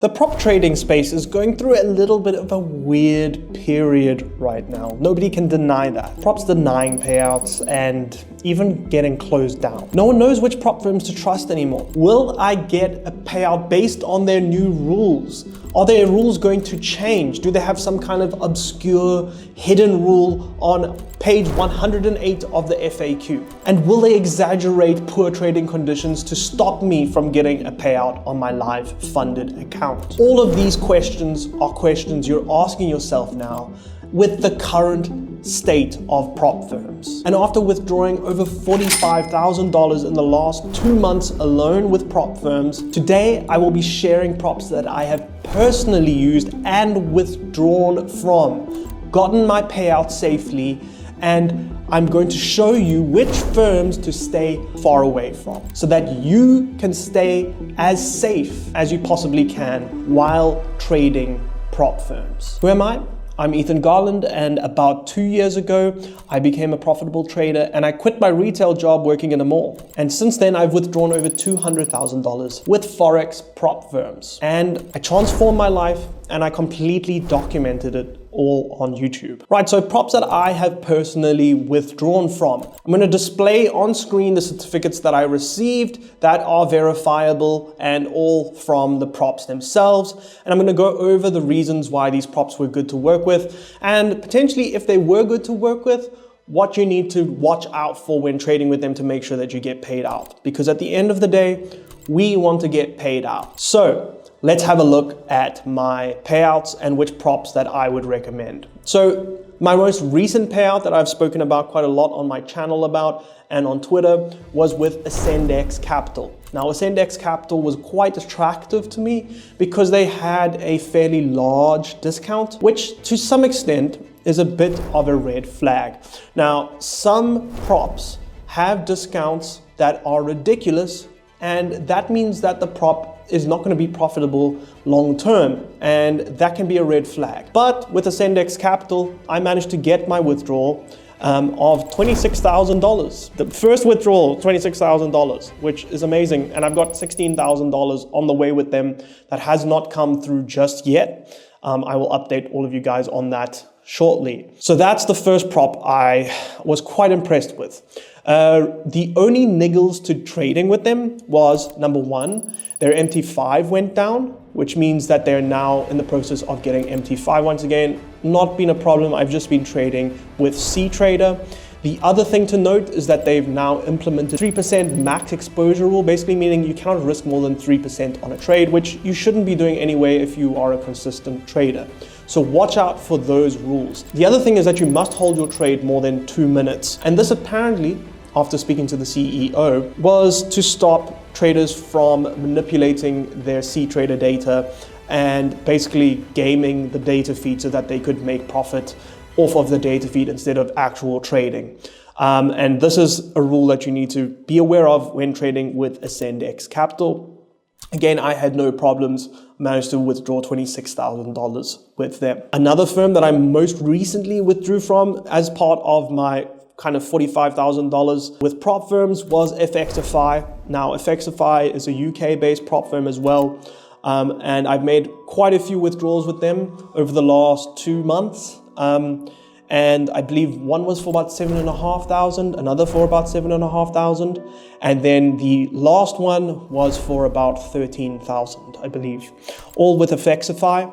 The prop trading space is going through a little bit of a weird period right now. Nobody can deny that. Props denying payouts and even getting closed down. No one knows which prop firms to trust anymore. Will I get a payout based on their new rules? Are their rules going to change? Do they have some kind of obscure hidden rule on page 108 of the FAQ? And will they exaggerate poor trading conditions to stop me from getting a payout on my live funded account? All of these questions are questions you're asking yourself now with the current state of prop firms. And after withdrawing over $45,000 in the last 2 months alone with prop firms, today I will be sharing props that I have personally used and withdrawn from, gotten my payout safely, and I'm going to show you which firms to stay far away from so that you can stay as safe as you possibly can while trading prop firms. Who am I? I'm Ethan Garland, and about 2 years ago, I became a profitable trader and I quit my retail job working in a mall. And since then, I've withdrawn over $200,000 with Forex prop firms. And I transformed my life and I completely documented it all on YouTube. Right, so props that I have personally withdrawn from. I'm going to display on screen the certificates that I received that are verifiable and all from the props themselves. And I'm going to go over the reasons why these props were good to work with, and potentially if they were good to work with, what you need to watch out for when trading with them to make sure that you get paid out. Because at the end of the day, we want to get paid out. So let's have a look at my payouts and which props that I would recommend. So my most recent payout that I've spoken about quite a lot on my channel about and on Twitter was with ChallengeX Capital. Now, ChallengeX Capital was quite attractive to me because they had a fairly large discount, which to some extent is a bit of a red flag. Now, some props have discounts that are ridiculous, and that means that the prop is not going to be profitable long term, and that can be a red flag. But with ChallengeX Capital, I managed to get my withdrawal of $26,000. The first withdrawal, $26,000, which is amazing. And I've got $16,000 on the way with them that has not come through just yet. I will update all of you guys on that shortly. So that's the first prop I was quite impressed with. The only niggles to trading with them was, number one, their MT5 went down, which means that they're now in the process of getting MT5 once again. Not been a problem. I've just been trading with CTrader. The other thing to note is that they've now implemented 3% max exposure rule, basically meaning you cannot risk more than 3% on a trade, which you shouldn't be doing anyway if you are a consistent trader. So watch out for those rules. The other thing is that you must hold your trade more than 2 minutes. And this apparently, after speaking to the CEO, was to stop traders from manipulating their CTrader data and basically gaming the data feed so that they could make profit off of the data feed instead of actual trading. And this is a rule that you need to be aware of when trading with ChallengeX Capital. Again, I had no problems, managed to withdraw $26,000 with them. Another firm that I most recently withdrew from as part of my kind of $45,000 with prop firms was FXify. Now, FXify is a UK-based prop firm as well. And I've made quite a few withdrawals with them over the last 2 months. And I believe one was for about $7,500, another for about $7,500. And then the last one was for about $13,000, I believe, all with FXify.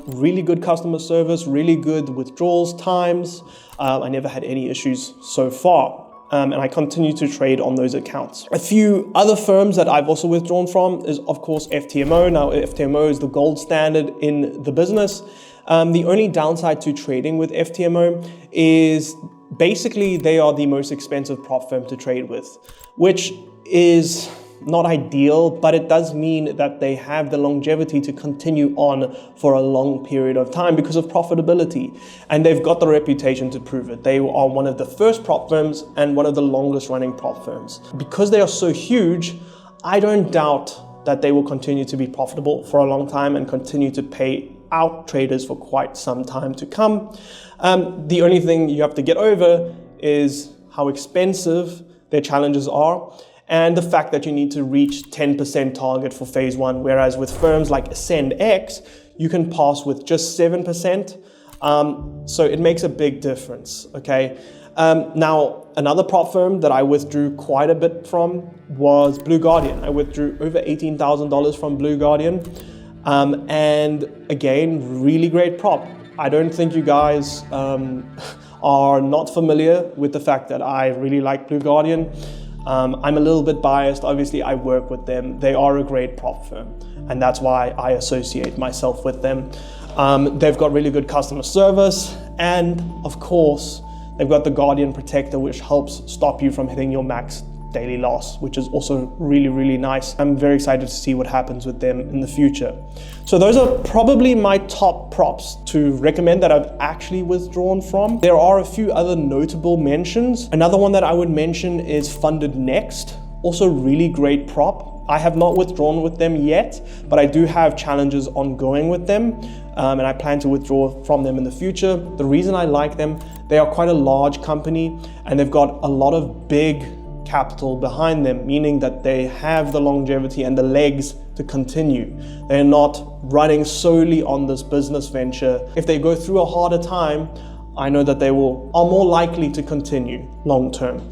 Really good customer service, really good withdrawals times. I never had any issues so far. And I continue to trade on those accounts. A few other firms that I've also withdrawn from is, of course, FTMO. Now, FTMO is the gold standard in the business. The only downside to trading with FTMO is basically they are the most expensive prop firm to trade with, which is not ideal, but it does mean that they have the longevity to continue on for a long period of time because of profitability. And they've got the reputation to prove it. They are one of the first prop firms and one of the longest running prop firms. Because they are so huge, I don't doubt that they will continue to be profitable for a long time and continue to pay out traders for quite some time to come. The only thing you have to get over is how expensive their challenges are. and the fact that you need to reach 10% target for phase 1, whereas with firms like ChallengeX, you can pass with just 7%. So it makes a big difference, okay? Now, another prop firm that I withdrew quite a bit from was Blue Guardian. I withdrew over $18,000 from Blue Guardian. And again, really great prop. I don't think you guys are not familiar with the fact that I really like Blue Guardian. I'm a little bit biased. Obviously, I work with them. They are a great prop firm, and that's why I associate myself with them. They've got really good customer service, and of course, they've got the Guardian Protector, which helps stop you from hitting your max daily loss, which is also really, really nice. I'm very excited to see what happens with them in the future. So those are probably my top props to recommend that I've actually withdrawn from. There are a few other notable mentions. Another one that I would mention is Funded Next. Also really great prop. I have not withdrawn with them yet, but I do have challenges ongoing with them. And I plan to withdraw from them in the future. The reason I like them, they are quite a large company and they've got a lot of big capital behind them, meaning that they have the longevity and the legs to continue. They're not running solely on this business venture. If they go through a harder time, I know that they are more likely to continue long term.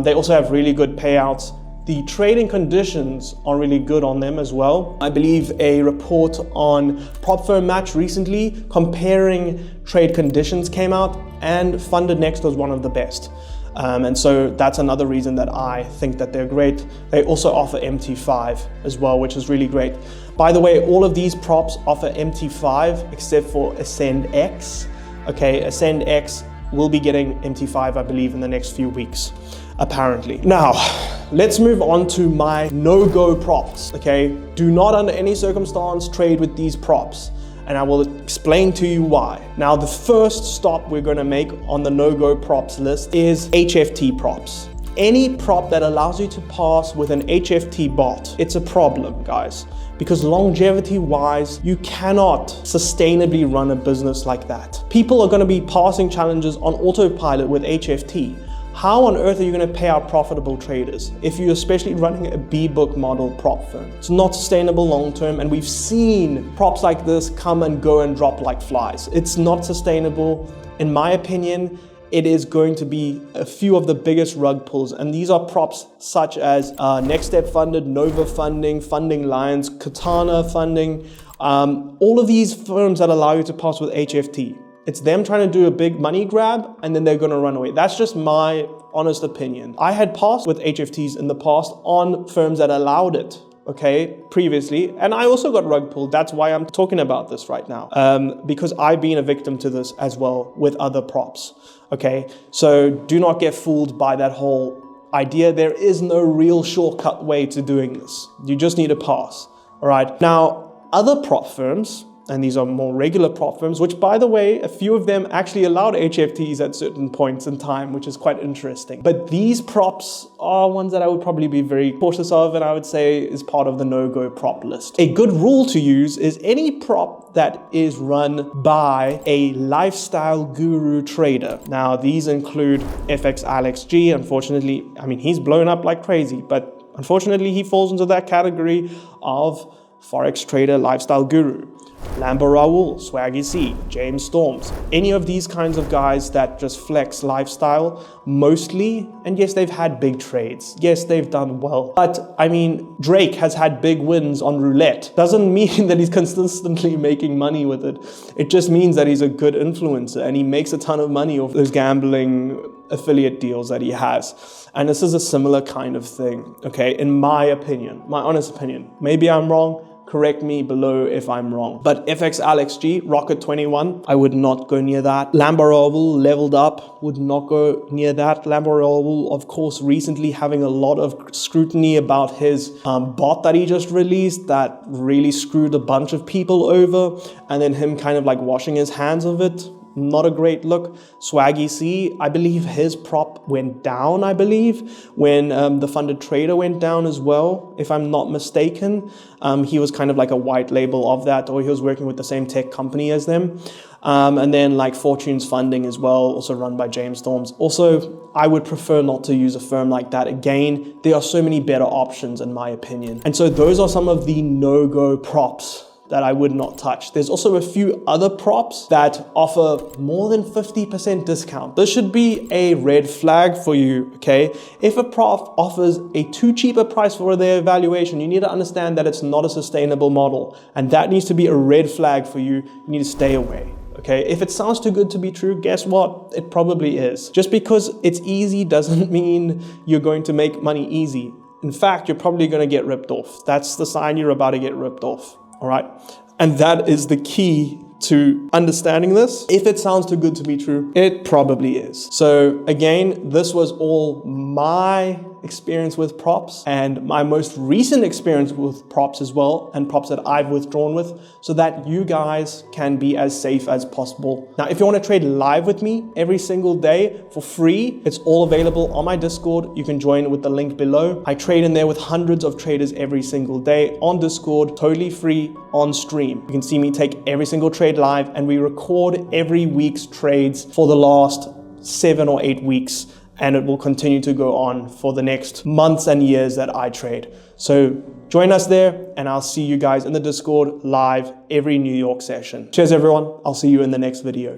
They also have really good payouts. The trading conditions are really good on them as well. I believe a report on Prop Firm Match recently comparing trade conditions came out, and Funded Next was one of the best. And so that's another reason that I think that they're great. They also offer MT5 as well, which is really great. By the way, all of these props offer MT5 except for ChallengeX. Okay, ChallengeX will be getting MT5, I believe, in the next few weeks, apparently. Now, let's move on to my no-go props, okay? Do not under any circumstance trade with these props, and I will explain to you why. Now, the first stop we're gonna make on the no-go props list is HFT props. Any prop that allows you to pass with an HFT bot, it's a problem, guys. Because longevity-wise, you cannot sustainably run a business like that. People are gonna be passing challenges on autopilot with HFT. How on earth are you going to pay out profitable traders if you're especially running a B-book model prop firm? It's not sustainable long term, and we've seen props like this come and go and drop like flies. It's not sustainable. In my opinion, it is going to be a few of the biggest rug pulls, and these are props such as Next Step Funded, Nova Funding, Funding Lions, Katana Funding, all of these firms that allow you to pass with HFT. It's them trying to do a big money grab and then they're going to run away. That's just my honest opinion. I had passed with HFTs in the past on firms that allowed it, okay, previously. And I also got rug pulled. That's why I'm talking about this right now. Because I've been a victim to this as well with other props, okay? So do not get fooled by that whole idea. There is no real shortcut way to doing this. You just need to pass, all right? Now, other prop firms, and these are more regular prop firms, which by the way, a few of them actually allowed HFTs at certain points in time, which is quite interesting. But these props are ones that I would probably be very cautious of, and I would say is part of the no-go prop list. A good rule to use is any prop that is run by a lifestyle guru trader. Now, these include FX Alex G. Unfortunately, I mean, he's blown up like crazy, but unfortunately, he falls into that category of Forex trader lifestyle guru. Lambo Raoul, Swaggy C, James Storms, any of these kinds of guys that just flex lifestyle mostly, and yes, they've had big trades. Yes, they've done well. But I mean, Drake has had big wins on roulette. Doesn't mean that he's consistently making money with it. It just means that he's a good influencer and he makes a ton of money off those gambling affiliate deals that he has. And this is a similar kind of thing, okay? In my opinion, my honest opinion. Maybe I'm wrong. Correct me below if I'm wrong. But FX Alex G, Rocket 21, I would not go near that. Lambo Raoul, Leveled Up, would not go near that. Lambo Raoul, of course, recently having a lot of scrutiny about his bot that he just released that really screwed a bunch of people over, and then him kind of like washing his hands of it. not a great look. Swaggy C, I believe his prop went down, when the funded trader went down as well, if I'm not mistaken. He was kind of like a white label of that, or he was working with the same tech company as them. And then like Fortune's Funding as well, also run by James Storms. Also, I would prefer not to use a firm like that. Again, there are so many better options in my opinion. And so those are some of the no-go props that I would not touch. There's also a few other props that offer more than 50% discount. This should be a red flag for you, okay? If a prop offers a too cheap a price for their evaluation, you need to understand that it's not a sustainable model, and that needs to be a red flag for you. You need to stay away. Okay, if it sounds too good to be true, guess what? It probably is. Just because it's easy doesn't mean you're going to make money easy. In fact, you're probably going to get ripped off. That's the sign you're about to get ripped off. All right. And that is the key to understanding this. If it sounds too good to be true, it probably is. So again, this was all my experience with props and my most recent experience with props as well, and props that I've withdrawn with, so that you guys can be as safe as possible. Now, if you want to trade live with me every single day for free, it's all available on my Discord. You can join with the link below. I trade in there with hundreds of traders every single day on Discord, totally free on stream. You can see me take every single trade live, and we record every week's trades for the last 7 or 8 weeks. And it will continue to go on for the next months and years that I trade. So join us there, and I'll see you guys in the Discord live every New York session. Cheers everyone, I'll see you in the next video.